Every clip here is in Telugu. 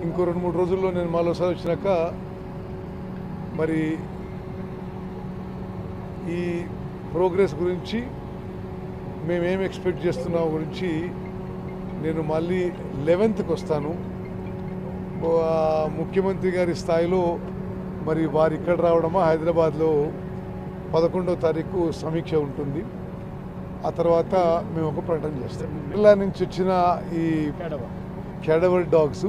ఇంకో 2-3 రోజుల్లో నేను మరోసారి వచ్చినాక మరి ఈ ప్రోగ్రెస్ గురించి మేమేం ఎక్స్పెక్ట్ చేస్తున్నాం గురించి నేను మళ్ళీ 11th వస్తాను. ముఖ్యమంత్రి గారి స్థాయిలో మరి వారు ఇక్కడ రావడమా, హైదరాబాద్లో 11వ తారీఖు సమీక్ష ఉంటుంది. ఆ తర్వాత మేము ఒక ప్రకటన చేస్తాం. కేరళ నుంచి వచ్చిన ఈ క్యాడవర్ డాగ్స్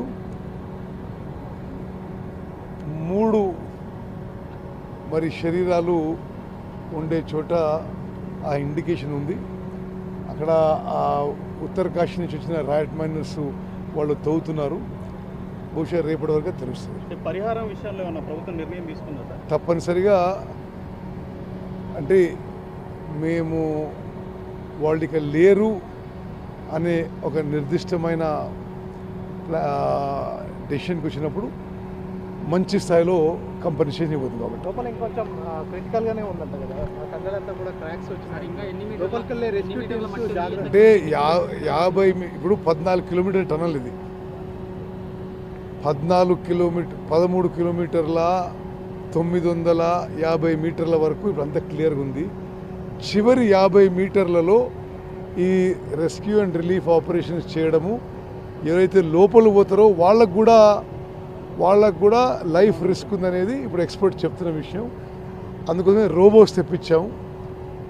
3 మరి శరీరాలు ఉండే చోట ఆ ఇండికేషన్ ఉంది. అక్కడ ఆ ఉత్తరకాశీ నుంచి వచ్చిన రైట్ మైనర్స్ వాళ్ళు తవ్వుతున్నారు. బహుశా రేపటి వరకు తెలుస్తుంది. పరిహారం విషయాల్లో ఏమన్నా ప్రభుత్వం నిర్ణయం తీసుకుందా? తప్పనిసరిగా అంటే మేము వాళ్ళు ఇక లేరు అనే ఒక నిర్దిష్టమైన డెసిషన్కి వచ్చినప్పుడు మంచి స్థాయిలో కంపెన్సేషన్ ఇవ్వదు. కాబట్టి లోపల ఇంకొంచెం క్రిటికల్గానే ఉందంట కదా, కండలంతా కూడా క్రాక్స్ వచ్చినాయి. లోపలికెళ్ళే రెస్క్యూ టీమ్స్ జాగ్రత్త అంటే 50 ఇప్పుడు 14 కిలోమీటర్ టనల్ ఇది. 13 కిలోమీటర్ల 950 మీటర్ల వరకు ఇప్పుడు అంతా క్లియర్గా ఉంది. చివరి 50 మీటర్లలో ఈ రెస్క్యూ అండ్ రిలీఫ్ ఆపరేషన్స్ చేయడము, ఎవరైతే లోపల పోతారో వాళ్ళకు కూడా లైఫ్ రిస్క్ ఉందనేది ఇప్పుడు ఎక్స్పర్ట్ చెప్తున్న విషయం. అందుకోసమే రోబోస్ తెప్పించాము.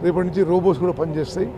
రేపటి నుంచి రోబోస్ కూడా పనిచేస్తాయి.